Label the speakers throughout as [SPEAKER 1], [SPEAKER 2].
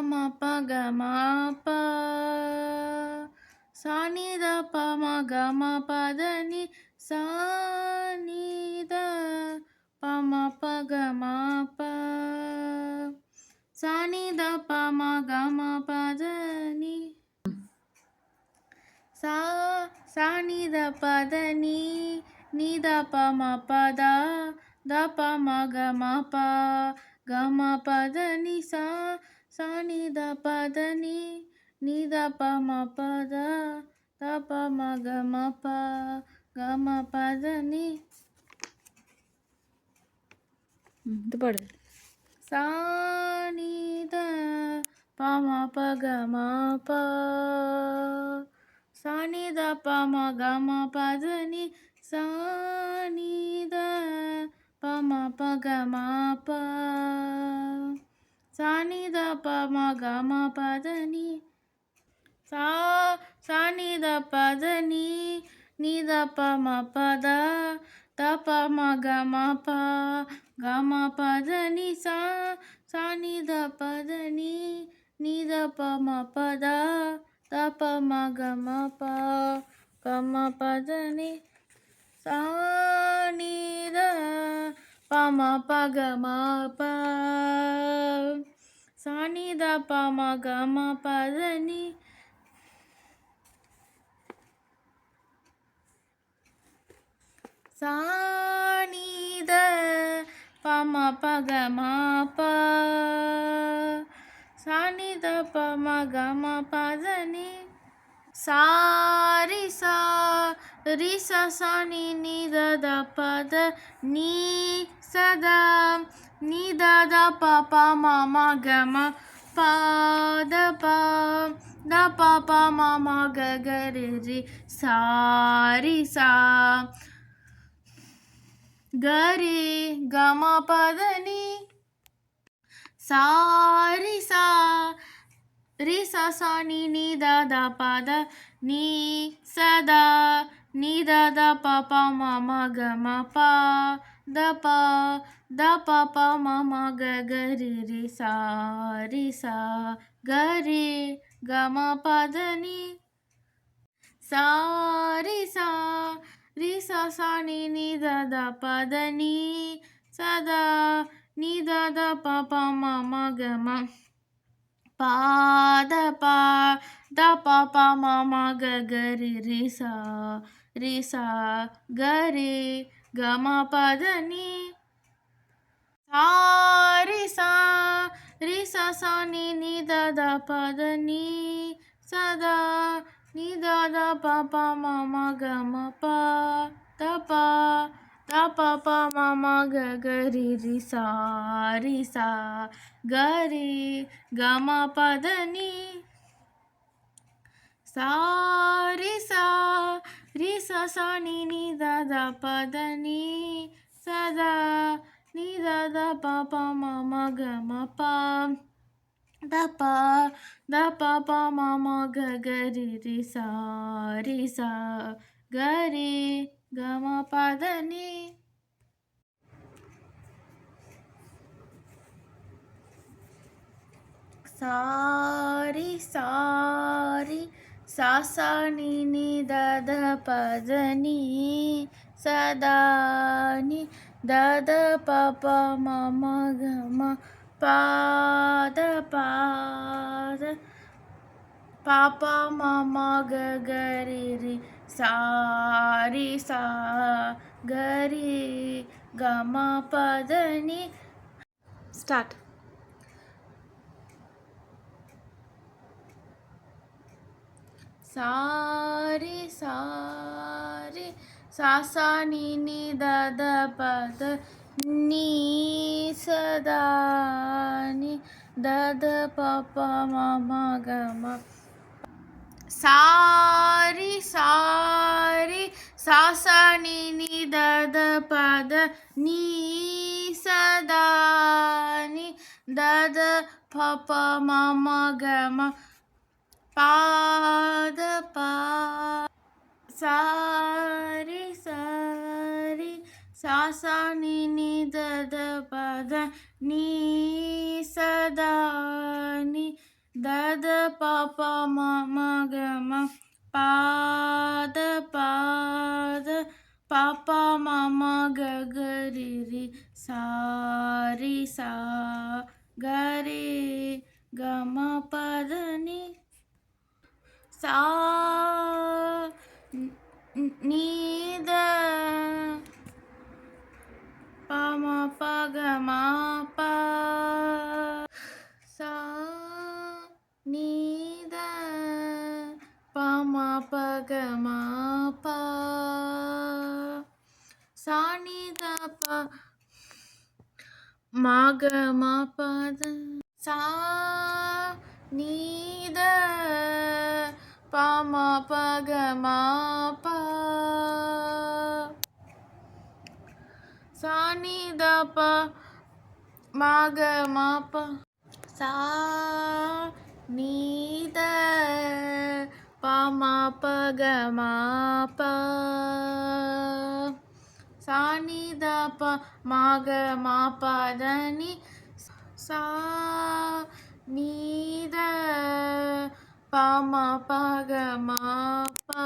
[SPEAKER 1] ம ப க ம ப சா நி த ப ம க ம ப த நி சா நி த ப ம ப க ம ப சா நி த ப ம க ம ப த நி சா நி த ப த நி நி த ப ம ப த ப ம க ம ப க ம ப த நி சா நி த ப த நி நி த ப ம ப த ப ம க ம ப க ம ப த நி இது பாடு சா நி த ப ம ப க ம ப சா நி த ப ம க ம ப த நி சா நி த ப ம ப க ம ப சா நி த ப ம க ம ப த நி சா நி த ப த நி நி த ப ம ப த ப ம க ம ப க ம ப த நி சா நி த ப த நி நி த ப ம ப த ப ம க ம ப க ம ப த நி சா நி த ப ம ப க ம ப சா நி த ப ம க ம ப த நி சா நி த ப ம ப க ம ப சா நி த ப ம க ம ப த நி சா ரி சா சா நி நி த த ப த நீ சதா நி த த ப ப ம ம க ம ப த ப ப ம ம க க ரி ரி சா ரி சா க ரி க ம ப த நி சா ரி சா சா நி நி த த ப த நீ சதா நி த த ப ப ம ம க ம ப த ப ப ம ம க க ரி ரி சா ரி சா க ரி க ம ப த நி சா ரி சா சா நி நி த த ப த நீ சதா நி த த ப ப ம ம க ம ப த ப ப ம ம க க ரி ரி சா க ரி க ம ப த நி சா ரி சா சா நி நி த த ப த நீ சதா நி த த ப ப ம ம க ம ப த ப ப ம ம க க ரி ரி சா க ரி க ம ப த நி சா ரி சா சா நி நி த த ப த நீ சதா நி த த ப ப ம ம க ம ப த ப ப ம ம க க ரி ரி சா க ரி க ம ப த நி சா ரி சா சா நி நி த த ப த நீ சதா நி த த ப ப ம ம க ம ப த ப ப ம ம க க ரி ரி சா க ரி க ம ப த நி ஸ்டார்ட் சா ரி சா சா நி நி த த ப த நீ சதா நி த த ப ப ம ம க ம சா ரி சா நி நி த த ப த நீ சதா நி த த ப ப ம ம க ம ப த ப சா ரி சா நி நி த த ப த நீ சதா நி தத பாப்பா மகம பாத பாத பாப்பா மாமா ககரிரி சாரி சா கரி கம பதனி சா நீத பம பகம பா சா நீத பம பகம பா சா நீத ப மகம பத சா நீத பம பகம பா சா நீத ப மகம ப சா நீத பம பகம பா சா நீத ப மகம பதனி சா நீத பம பகம பா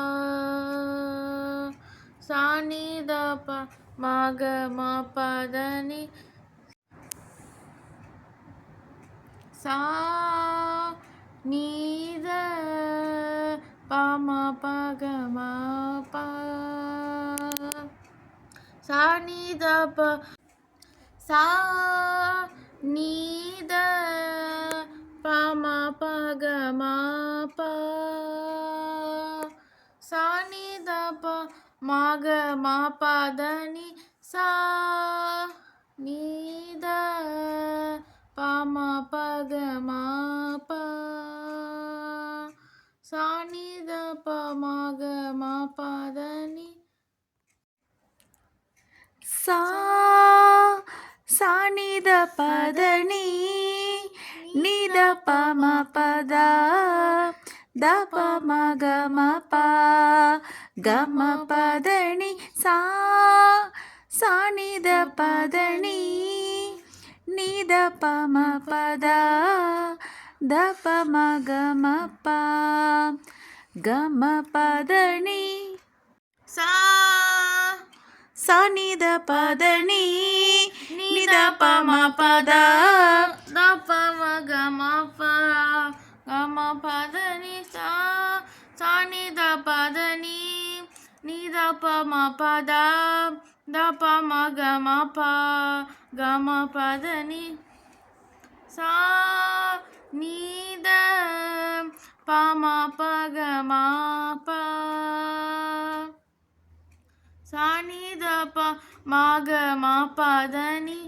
[SPEAKER 1] சா நீத ப மகம பதனி சா நீத பம பகம பா சா நீத ப சா நீத பம பகம பா சா நீத ப மகம பதனி சா நீத பம பகம பா சா நீத ப மகம பதனி
[SPEAKER 2] சா சா நித பதனி நித பம பத த பம கம பா கம பதனி சா சா நித பதனி நித பம பத த பம கம பா கம பதனி
[SPEAKER 1] சா
[SPEAKER 2] சா நித பதனி நித பம பத
[SPEAKER 1] த பம கம பா கம பதனி சா சா நித பதனி நித பம பத த பம கம பா கம பதனி சா நீத பம பகம பா சா நீத ப மகம பதனி